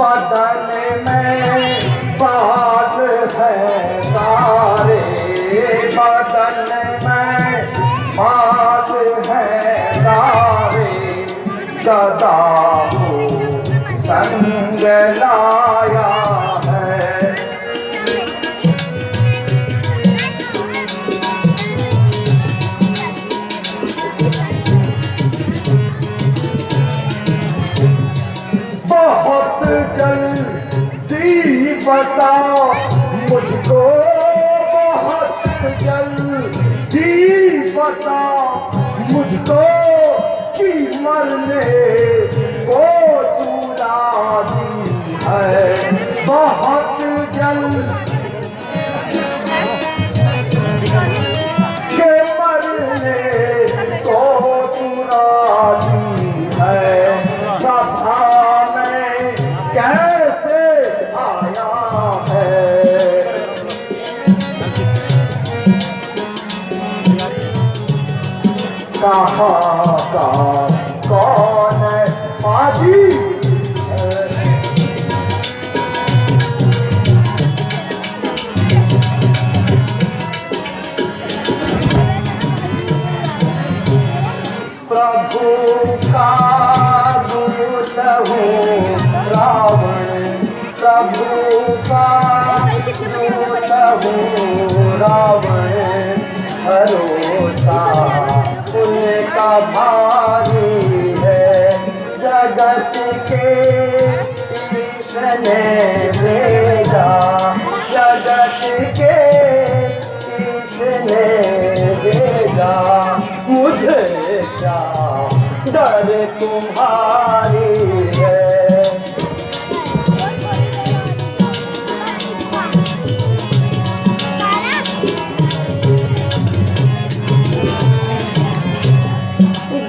बदन में बाल है सारे, बदन में बाल है सारे, गदा को संग लाया है। बहुत जल्दी बताओ मुझको, बहुत जल्दी बताओ मुझको कि मरने को तू राजी है। बहुत जल्दी के मरने को तू राजी है। सभा में कैसे आया है, कहाँ का कौन है पाजी, प्रभु का दूत हूँ रावण, प्रभु का दूत हूँ रावण, भरोसा उनका भारी है। जगत के ईश ने भेजा, जगत के ईश ने भेजा, मुझे क्या डर तुम्हारी है।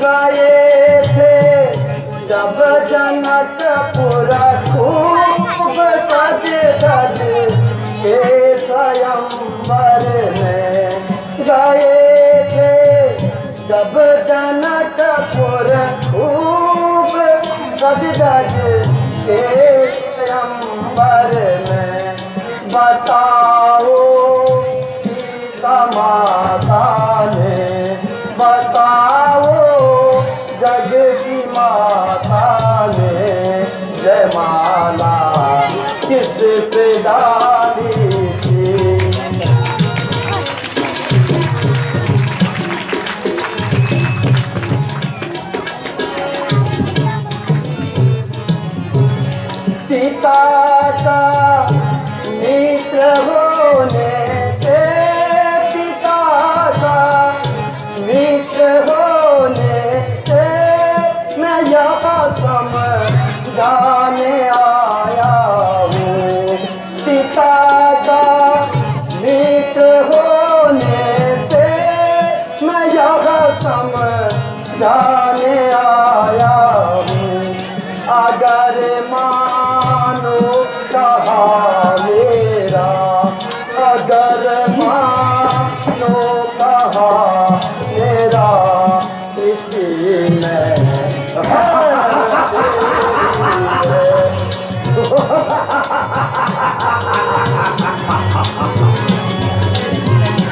गए थे जब जनकपुर खूब सज धज के स्वयंवर में, गए थे जब जनकपुर खूब सज धज के स्वयंवर में। बताओ सीता माता ने, बताओ जग की माता ने जयमाला किस पे डाली थी। सीता का मित्र होने से, पिता का मित्र होने से मैं यहाँ समझाने आया हूँ। पिता का मित्र होने से मैं यहाँ समझाने आया हूँ। अगर मानो कहा मेरा, अगर मानो कहा मेरा, इसी में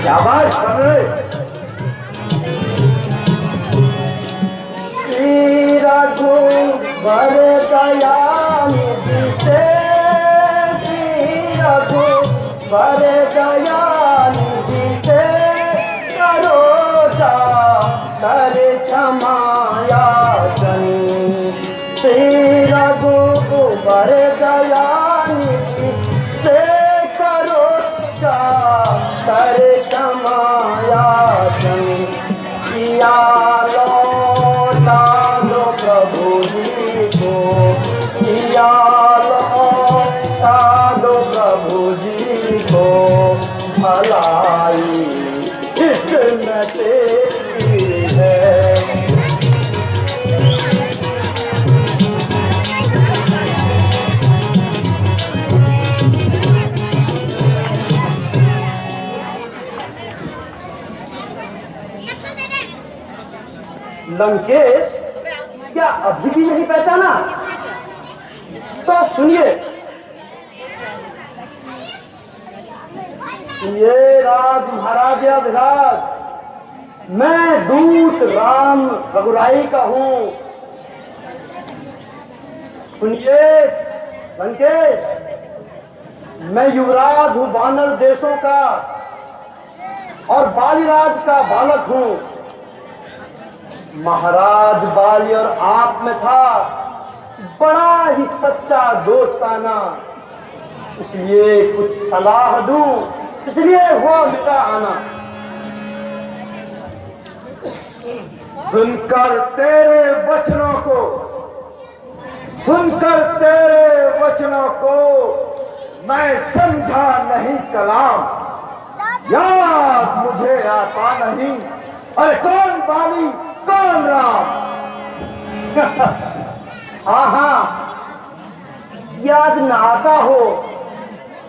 शाबाश श्री रघुवर दयानिधि से, श्री रघुवर दयानिधि से करो कर क्षमाया जन। श्री रघुवर दयानिधि से करो कर क्षमाया जन। किया लौटा दो प्रभु जी को, किया लौटा दो प्रभु जी को, भलाई इसमें तेरी है। लंकेश क्या अभी भी नहीं पहचाना? तो सुनिए, ये राज महाराज अधिराज, मैं दूत राम रघुराई का हूं। सुनिए लंकेश, मैं युवराज हूं वानर देशों का और बालीराज का बालक हूं। महाराज बाली और आप में था बड़ा ही सच्चा दोस्ताना, इसलिए कुछ सलाह दूं, इसलिए हुआ मिटा आना। सुनकर तेरे वचनों को, सुनकर तेरे वचनों को मैं समझा नहीं कलाम, याद मुझे आता नहीं। अरे कौन बाली कौन राम? हाँ हाँ, याद न आता हो,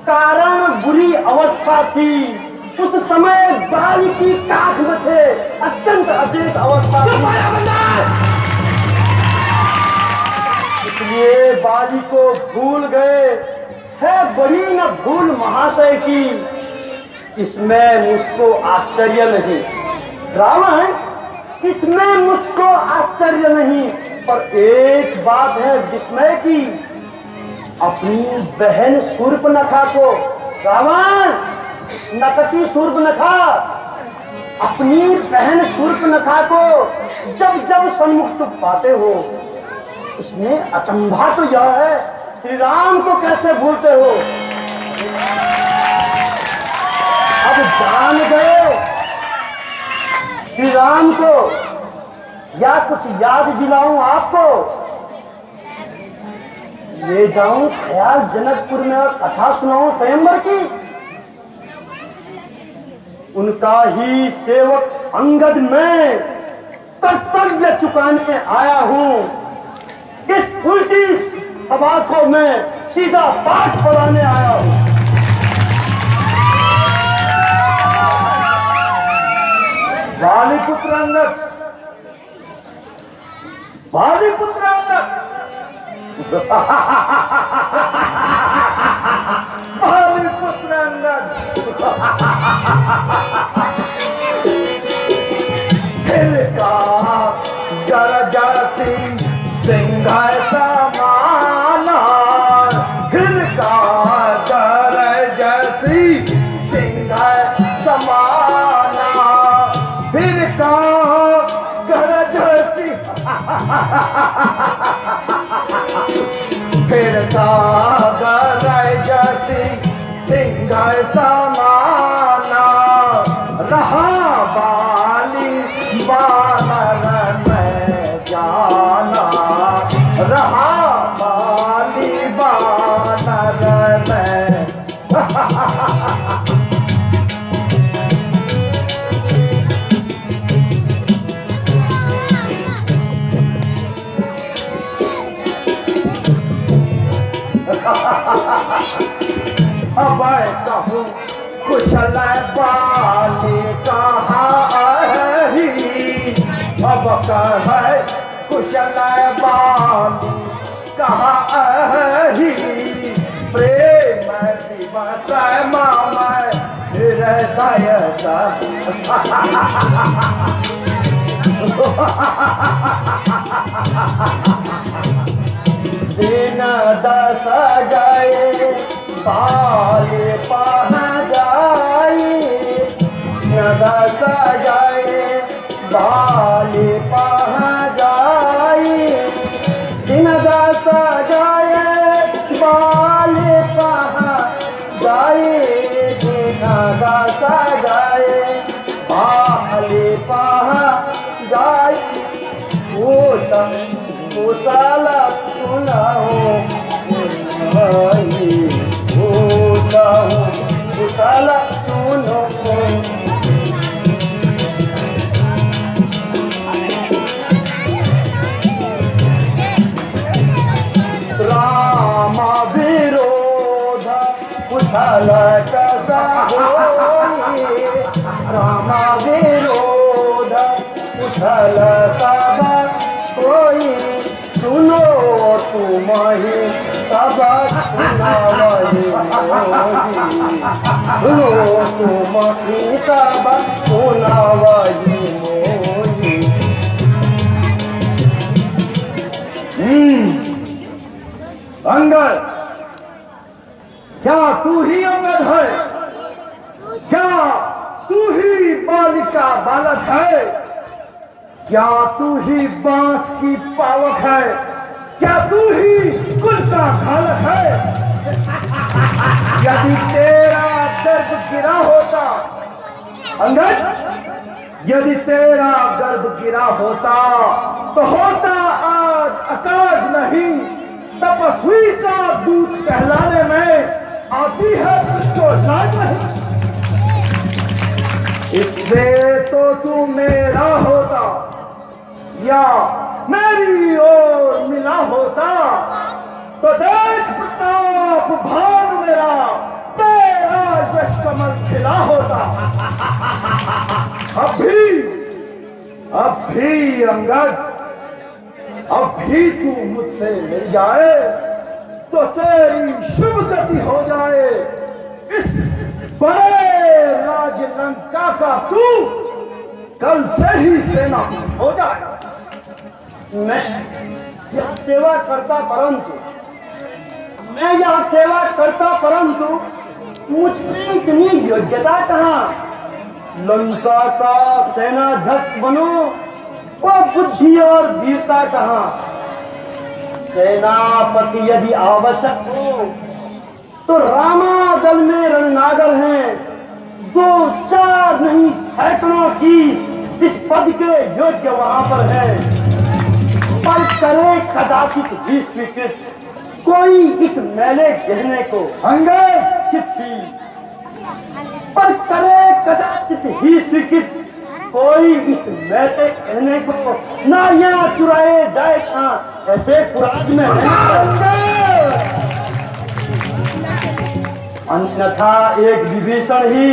कारण बुरी अवस्था थी। उस समय बाली की काख में थे, अत्यंत अचेत अवस्था थी। इसलिए बाली को भूल गए। है बड़ी न भूल महाशय की, इसमें मुझको आश्चर्य नहीं। रावण, इसमें मुझको आश्चर्य नहीं, पर एक बात है विस्मय की। अपनी बहन शूर्पणखा को, रावण नकटी शूर्पणखा, अपनी बहन शूर्पणखा को जब जब सन्मुख तुम पाते हो, इसमें अचंभा तो यह है, श्री राम को कैसे भूलते हो? अब जान गए श्री राम को, या कुछ याद दिलाऊं आपको? ले जाऊं ख्याल जनकपुर में और कथा सुनाऊं स्वयंवर की? उनका ही सेवक अंगद में कर्तव्य चुकाने आया हूं। इस उल्टी सभा को मैं सीधा पाठ पढ़ाने आया हूं। बालीपुत्र अंगद, बालीपुत्र अंगद, बालीपुत्र अंगद, खिलका गरजसी सिंह समाना, खिलका गरजसी सिंह समाना, फिर का गरजसी फिर का गरजसी सिंह समाना, रहा बाली बानर में जाना, रहा बाली बानर में। अब कहूँ कुशल बाली कहाँ ही, अब कह कुशल बाली कहाँ ही, प्रेम दिवस मामा हृदय दिन दस गए बाले पहा जाए, न दस गए बाले पहा जाए, दिन दस गए बाले पहा जाए, दिन दस गए बाले पहा जाए। वो साला सुनाओ साला सुनो। राम विरोध कुशल कैसा होई, राम विरोध कुशल सब कोई, सुनो तुम ही सब सुनो तुम सब सुनावई मोही। अंगद, क्या तू ही अंगद है? क्या तू ही बालिका बालक है? क्या तू ही बांस की पावक है? क्या तू ही कुल का घालक है? यदि तेरा गर्भ गिरा होता अंगद, यदि तेरा गर्भ गिरा होता तो होता आज अकाज नहीं, तपस्वी का दूत कहलाने में आती है तुझको लाज नहीं। इससे तो तू मेरा होता या मेरी ओर मिला होता, तो देश प्रताप भान मेरा तेरा यश कमल खिला होता। अब भी अंगद, अब भी तू मुझसे मिल जाए तो तेरी शुभ गति हो जाए। इस बड़े राज लंका का तू कल से ही सेना हो जाए। मैं यह सेवा करता परंतु मुझ में इतनी योग्यता कहाँ? लंका का सेनाध्यक्ष बनो, वो बुद्धि और वीरता कहाँ? सेनापति यदि आवश्यक हो तो रामा दल में रणनागर हैं, 2-4 नहीं सैकड़ों की इस पद के योग्य वहां पर है। पर करे कदाचित भी स्वीकृत कोई इस मेले कहने को अंगद, चिट्ठी, पर करे कदाचित ही स्वीकृत कोई इस मेले कहने को, ना यहाँ चुराए जाए कहाँ ऐसे पुराज में है। अन्यथा एक विभीषण ही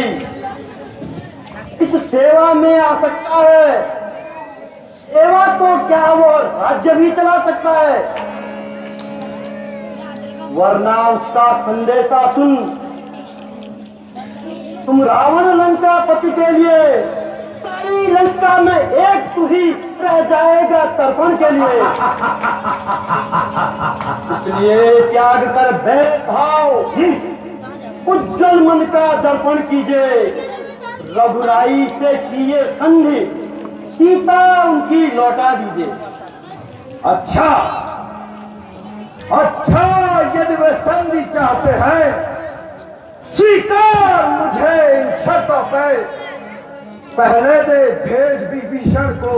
इस सेवा में आ सकता है। सेवा तो क्या, वो राज्य भी चला सकता है, वरना उसका संदेशा सुन तुम रावण लंका पति के लिए सारी लंका में एक तू ही रह जाएगा तर्पण के लिए। इसलिए त्याग कर भेदभाव, उज्जवल मन का दर्पण कीजिए। रघुराई से किए संधि, सीता उनकी लौटा दीजिए। अच्छा, यदि वे संधि चाहते हैं, स्वीकार मुझे इन शर्तों पे। पहले दे भेज विभीषण को,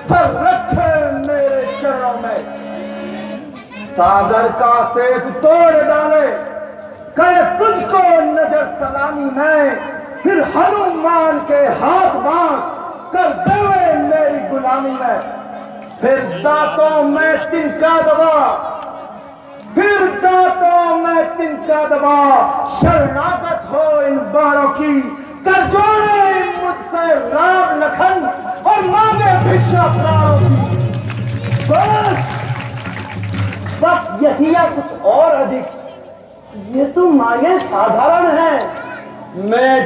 सर रखे मेरे चरणों में, सागर का सेतु तोड़ डाले, करे तुझको नजर सलामी में, फिर हनुमान के हाथ बांध कर देवे मेरी गुलामी में। फिर दांतों में तिनका दबा, शरणागत हो इन बाणों की, कर जोड़े मुझसे राम लखन और मांगे भिक्षा प्राणों की। बस यही या कुछ और अधिक, ये तो मांगे साधारण है। मैं